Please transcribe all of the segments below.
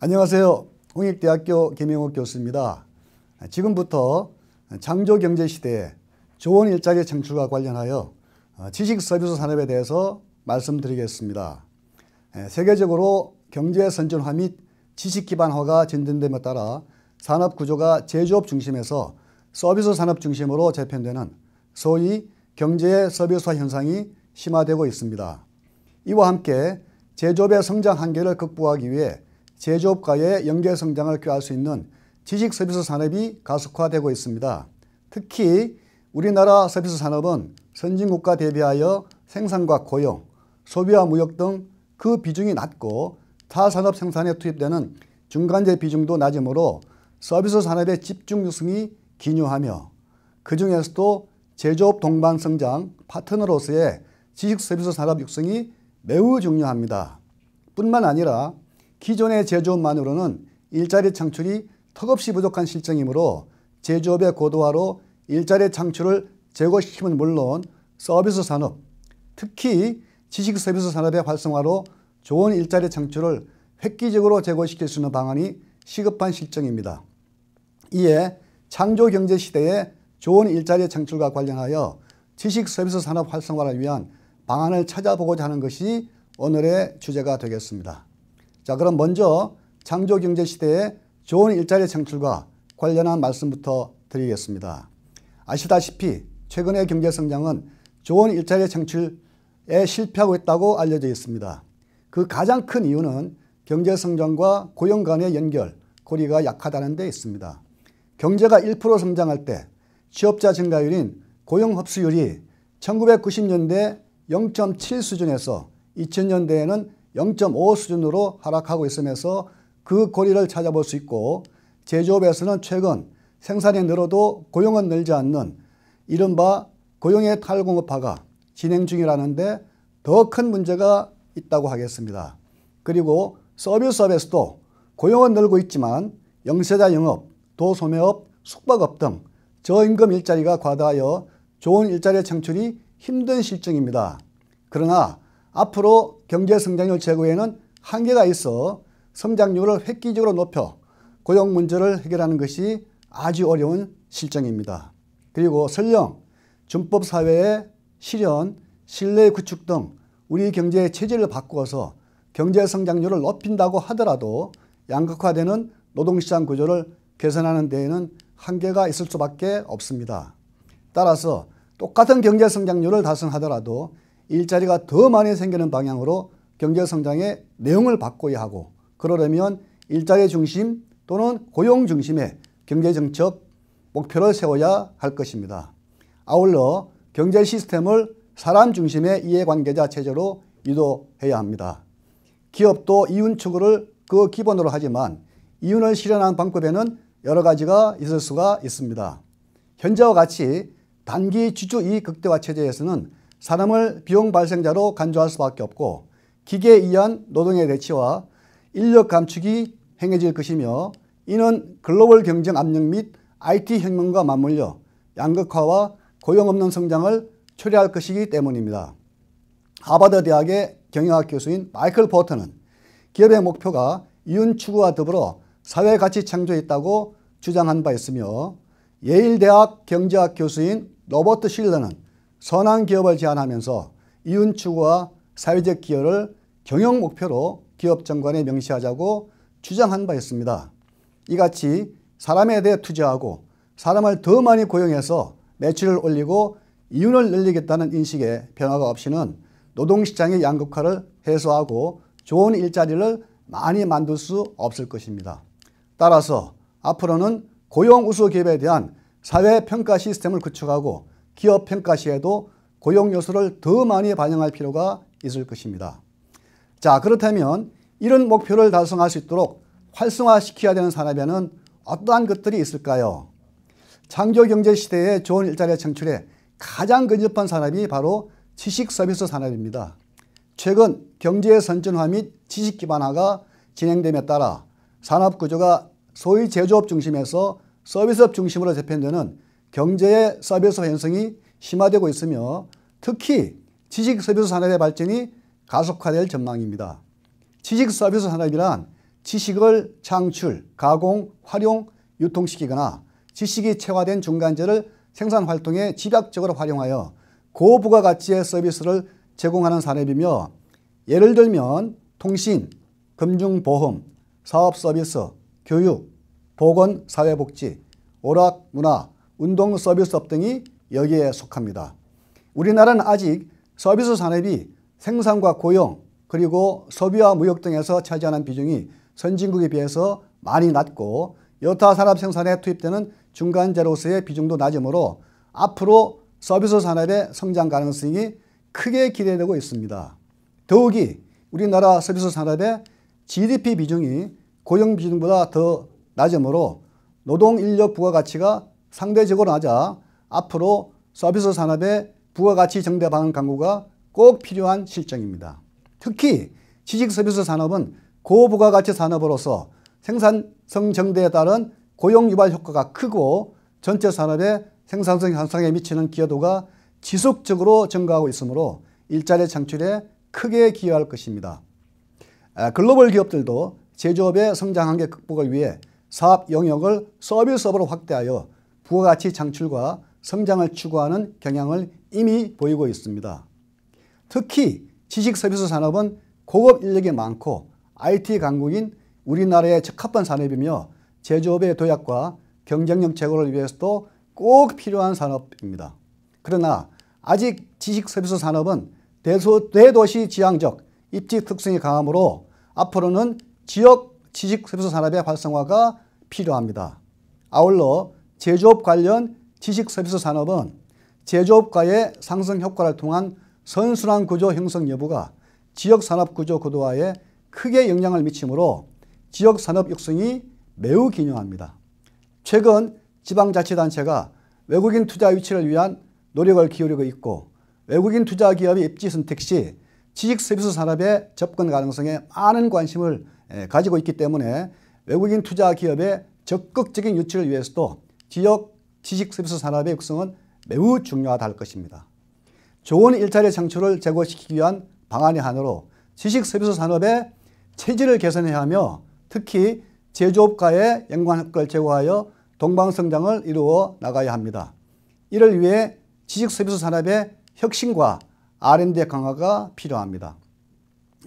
안녕하세요. 홍익대학교 김영욱 교수입니다. 지금부터 창조경제시대에 좋은 일자리 창출과 관련하여 지식서비스 산업에 대해서 말씀드리겠습니다. 세계적으로 경제 선진화 및 지식 기반화가 진전됨에 따라 산업 구조가 제조업 중심에서 서비스 산업 중심으로 재편되는 소위 경제의 서비스화 현상이 심화되고 있습니다. 이와 함께 제조업의 성장 한계를 극복하기 위해 제조업과의 연계 성장을 꾀할 수 있는 지식 서비스 산업이 가속화되고 있습니다. 특히 우리나라 서비스 산업은 선진국가 대비하여 생산과 고용, 소비와 무역 등 그 비중이 낮고 타 산업 생산에 투입되는 중간재 비중도 낮으므로 서비스 산업의 집중 육성이 기묘하며 그 중에서도 제조업 동반 성장 파트너로서의 지식 서비스 산업 육성이 매우 중요합니다. 뿐만 아니라 기존의 제조업만으로는 일자리 창출이 턱없이 부족한 실정이므로 제조업의 고도화로 일자리 창출을 제고시키면 물론 서비스 산업, 특히 지식 서비스 산업의 활성화로 좋은 일자리 창출을 획기적으로 제고시킬 수 있는 방안이 시급한 실정입니다. 이에 창조경제 시대에 좋은 일자리 창출과 관련하여 지식 서비스 산업 활성화를 위한 방안을 찾아보고자 하는 것이 오늘의 주제가 되겠습니다. 자, 그럼 먼저 창조경제 시대에 좋은 일자리 창출과 관련한 말씀부터 드리겠습니다. 아시다시피 최근의 경제 성장은 좋은 일자리 창출에 실패하고 있다고 알려져 있습니다. 그 가장 큰 이유는 경제 성장과 고용 간의 연결, 고리가 약하다는 데 있습니다. 경제가 1% 성장할 때 취업자 증가율인 고용 흡수율이 1990년대 0.7 수준에서 2000년대에는 0.5 수준으로 하락하고 있으면서 그 고리를 찾아볼 수 있고, 제조업에서는 최근 생산이 늘어도 고용은 늘지 않는 이른바 고용의 탈공업화가 진행 중이라는데 더 큰 문제가 있다고 하겠습니다. 그리고 서비스업에서도 고용은 늘고 있지만 영세자 영업, 도소매업, 숙박업 등 저임금 일자리가 과다하여 좋은 일자리 창출이 힘든 실정입니다. 그러나 앞으로 경제 성장률 제고에는 한계가 있어 성장률을 획기적으로 높여 고용 문제를 해결하는 것이 아주 어려운 실정입니다. 그리고 설령 준법 사회의 실현, 신뢰 구축 등 우리 경제의 체질을 바꾸어서 경제 성장률을 높인다고 하더라도 양극화되는 노동시장 구조를 개선하는 데에는 한계가 있을 수밖에 없습니다. 따라서 똑같은 경제 성장률을 달성하더라도 일자리가 더 많이 생기는 방향으로 경제 성장의 내용을 바꿔야 하고, 그러려면 일자리 중심 또는 고용 중심의 경제 정책 목표를 세워야 할 것입니다. 아울러 경제 시스템을 사람 중심의 이해관계자 체제로 유도해야 합니다. 기업도 이윤 추구를 그 기본으로 하지만 이윤을 실현하는 방법에는 여러 가지가 있을 수가 있습니다. 현재와 같이 단기 주주 이익 극대화 체제에서는 사람을 비용 발생자로 간주할 수밖에 없고, 기계에 의한 노동의 대치와 인력 감축이 행해질 것이며, 이는 글로벌 경쟁 압력 및 IT 혁명과 맞물려 양극화와 고용 없는 성장을 초래할 것이기 때문입니다. 하버드 대학의 경영학 교수인 마이클 포터는 기업의 목표가 이윤 추구와 더불어 사회 가치 창조에 있다고 주장한 바 있으며, 예일 대학 경제학 교수인 로버트 실러는 선한 기업을 제안하면서 이윤 추구와 사회적 기여를 경영 목표로 기업 정관에 명시하자고 주장한 바 있습니다. 이같이 사람에 대해 투자하고 사람을 더 많이 고용해서 매출을 올리고 이윤을 늘리겠다는 인식의 변화가 없이는 노동시장의 양극화를 해소하고 좋은 일자리를 많이 만들 수 없을 것입니다. 따라서 앞으로는 고용 우수 기업에 대한 사회평가 시스템을 구축하고 기업 평가 시에도 고용 요소를 더 많이 반영할 필요가 있을 것입니다. 자, 그렇다면 이런 목표를 달성할 수 있도록 활성화시켜야 되는 산업에는 어떠한 것들이 있을까요? 창조경제 시대의 좋은 일자리 창출에 가장 근접한 산업이 바로 지식 서비스 산업입니다. 최근 경제의 선진화 및 지식 기반화가 진행됨에 따라 산업 구조가 소위 제조업 중심에서 서비스업 중심으로 재편되는 경제의 서비스 현상이 심화되고 있으며, 특히 지식 서비스 산업의 발전이 가속화될 전망입니다. 지식 서비스 산업이란 지식을 창출, 가공, 활용, 유통시키거나 지식이 체화된 중간재를 생산 활동에 집약적으로 활용하여 고부가가치의 서비스를 제공하는 산업이며, 예를 들면 통신, 금융보험, 사업서비스, 교육, 보건, 사회복지, 오락, 문화, 운동 서비스업 등이 여기에 속합니다. 우리나라는 아직 서비스 산업이 생산과 고용, 그리고 소비와 무역 등에서 차지하는 비중이 선진국에 비해서 많이 낮고, 여타 산업 생산에 투입되는 중간재로서의 비중도 낮으므로 앞으로 서비스 산업의 성장 가능성이 크게 기대되고 있습니다. 더욱이 우리나라 서비스 산업의 GDP 비중이 고용 비중보다 더 낮으므로 노동 인력 부가가치가 상대적으로 낮아 앞으로 서비스 산업의 부가가치 정대 방안 강구가 꼭 필요한 실정입니다. 특히 지식 서비스 산업은 고부가가치 산업으로서 생산성 정대에 따른 고용 유발 효과가 크고 전체 산업의 생산성 향상에 미치는 기여도가 지속적으로 증가하고 있으므로 일자리 창출에 크게 기여할 것입니다. 글로벌 기업들도 제조업의 성장 한계 극복을 위해 사업 영역을 서비스업으로 확대하여 부가가치 창출과 성장을 추구하는 경향을 이미 보이고 있습니다. 특히 지식 서비스 산업은 고급 인력이 많고 IT 강국인 우리나라에 적합한 산업이며 제조업의 도약과 경쟁력 제고를 위해서도 꼭 필요한 산업입니다. 그러나 아직 지식 서비스 산업은 대도시 지향적 입지 특성이 강하므로 앞으로는 지역 지식 서비스 산업의 활성화가 필요합니다. 아울러 제조업 관련 지식 서비스 산업은 제조업과의 상승 효과를 통한 선순환 구조 형성 여부가 지역 산업 구조 고도화에 크게 영향을 미치므로 지역 산업 육성이 매우 기념합니다. 최근 지방자치단체가 외국인 투자 유치를 위한 노력을 기울이고 있고, 외국인 투자 기업의 입지 선택 시 지식 서비스 산업의 접근 가능성에 많은 관심을 가지고 있기 때문에 외국인 투자 기업의 적극적인 유치를 위해서도 지역 지식 서비스 산업의 육성은 매우 중요하다 할 것입니다. 좋은 일자리 창출을 제고시키기 위한 방안의 하나로 지식 서비스 산업의 체질을 개선해야 하며, 특히 제조업과의 연관 효과를 제고하여 동방성장을 이루어 나가야 합니다. 이를 위해 지식 서비스 산업의 혁신과 R&D 강화가 필요합니다.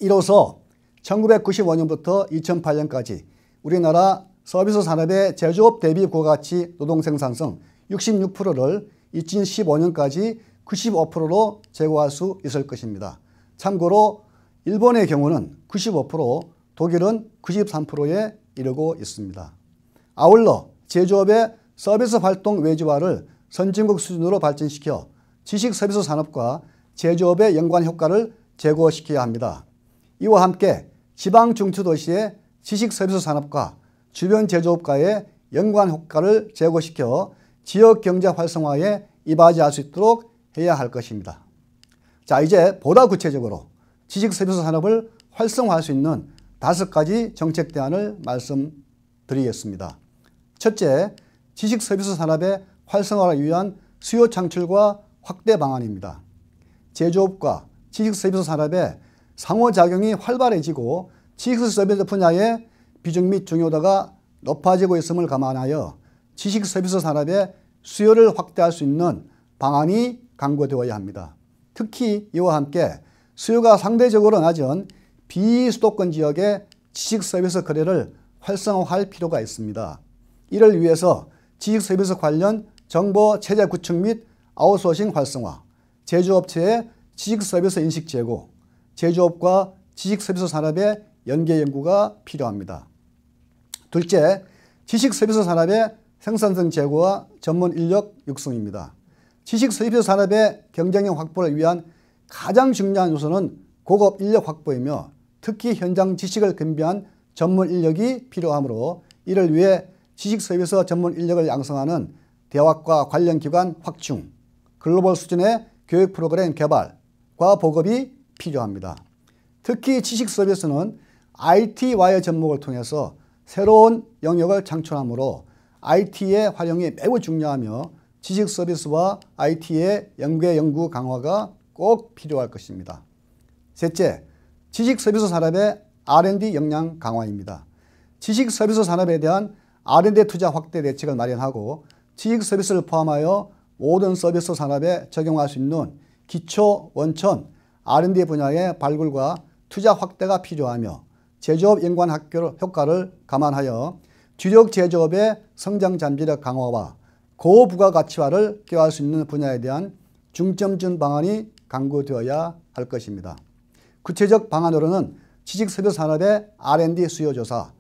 이로써 1995년부터 2008년까지 우리나라 서비스 산업의 제조업 대비 부가가치 노동 생산성 66%를 2015년까지 95%로 제고할 수 있을 것입니다. 참고로 일본의 경우는 95%, 독일은 93%에 이르고 있습니다. 아울러 제조업의 서비스 활동 외주화를 선진국 수준으로 발전시켜 지식 서비스 산업과 제조업의 연관 효과를 제고시켜야 합니다. 이와 함께 지방 중추도시의 지식 서비스 산업과 주변 제조업과의 연관 효과를 제고시켜 지역 경제 활성화에 이바지할 수 있도록 해야 할 것입니다. 자, 이제 보다 구체적으로 지식 서비스 산업을 활성화할 수 있는 5가지 정책 대안을 말씀드리겠습니다. 첫째, 지식 서비스 산업의 활성화를 위한 수요 창출과 확대 방안입니다. 제조업과 지식 서비스 산업의 상호작용이 활발해지고 지식 서비스 분야의 비중 및 중요도가 높아지고 있음을 감안하여 지식 서비스 산업의 수요를 확대할 수 있는 방안이 강구되어야 합니다. 특히 이와 함께 수요가 상대적으로 낮은 비수도권 지역의 지식 서비스 거래를 활성화할 필요가 있습니다. 이를 위해서 지식 서비스 관련 정보 체제 구축 및 아웃소싱 활성화, 제조업체의 지식 서비스 인식 제고, 제조업과 지식 서비스 산업의 연계 연구가 필요합니다. 둘째, 지식 서비스 산업의 생산성 제고와 전문 인력 육성입니다. 지식 서비스 산업의 경쟁력 확보를 위한 가장 중요한 요소는 고급 인력 확보이며, 특히 현장 지식을 겸비한 전문 인력이 필요하므로 이를 위해 지식 서비스 전문 인력을 양성하는 대학과 관련 기관 확충, 글로벌 수준의 교육 프로그램 개발과 보급이 필요합니다. 특히 지식 서비스는 IT와의 접목을 통해서 새로운 영역을 창출하므로 IT의 활용이 매우 중요하며 지식 서비스와 IT의 연계 연구 강화가 꼭 필요할 것입니다. 셋째, 지식 서비스 산업의 R&D 역량 강화입니다. 지식 서비스 산업에 대한 R&D 투자 확대 대책을 마련하고 지식 서비스를 포함하여 모든 서비스 산업에 적용할 수 있는 기초, 원천, R&D 분야의 발굴과 투자 확대가 필요하며 제조업 연관 효과를 감안하여 주력 제조업의 성장 잠재력 강화와 고부가가치화를 꾀할 수 있는 분야에 대한 중점적 방안이 강구되어야 할 것입니다. 구체적 방안으로는 지식서비스 산업의 R&D 수요조사,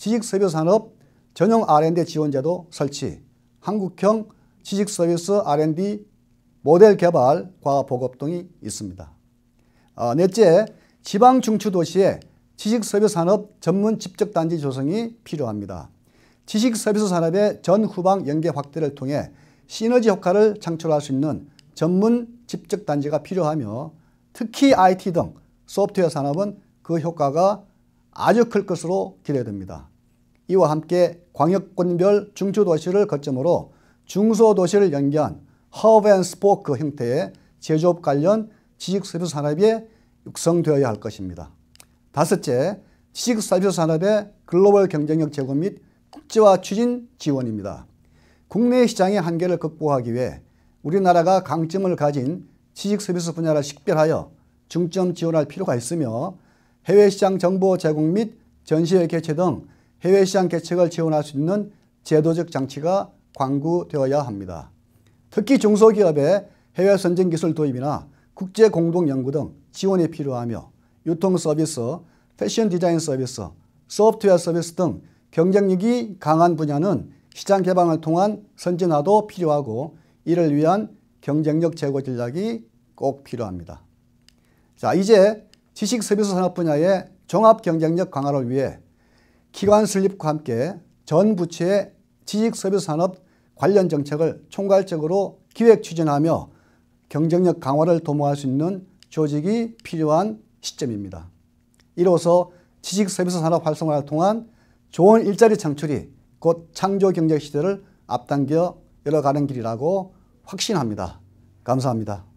지식서비스 산업 전용 R&D 지원제도 설치, 한국형 지식서비스 R&D 모델 개발과 보급 등이 있습니다. 넷째, 지방 중추도시에 지식서비스 산업 전문 집적단지 조성이 필요합니다. 지식서비스 산업의 전후방 연계 확대를 통해 시너지 효과를 창출할 수 있는 전문 집적단지가 필요하며 특히 IT 등 소프트웨어 산업은 그 효과가 아주 클 것으로 기대됩니다. 이와 함께 광역권별 중추도시를 거점으로 중소도시를 연계한 허브 앤 스포크 형태의 제조업 관련 지식서비스 산업이 육성되어야 할 것입니다. 다섯째, 지식서비스 산업의 글로벌 경쟁력 제고 및 국제화 추진 지원입니다. 국내 시장의 한계를 극복하기 위해 우리나라가 강점을 가진 지식서비스 분야를 식별하여 중점 지원할 필요가 있으며 해외시장 정보 제공 및 전시회 개최 등 해외시장 개척을 지원할 수 있는 제도적 장치가 광구되어야 합니다. 특히 중소기업의 해외 선진 기술 도입이나 국제 공동 연구 등 지원이 필요하며 유통 서비스, 패션 디자인 서비스, 소프트웨어 서비스 등 경쟁력이 강한 분야는 시장 개방을 통한 선진화도 필요하고 이를 위한 경쟁력 제고 전략이 꼭 필요합니다. 자, 이제 지식 서비스 산업 분야의 종합 경쟁력 강화를 위해 기관 설립과 함께 전 부처의 지식 서비스 산업 관련 정책을 총괄적으로 기획 추진하며 경쟁력 강화를 도모할 수 있는 조직이 필요한 시점입니다. 이로써 지식 서비스 산업 활성화를 통한 좋은 일자리 창출이 곧 창조 경제 시대를 앞당겨 열어가는 길이라고 확신합니다. 감사합니다.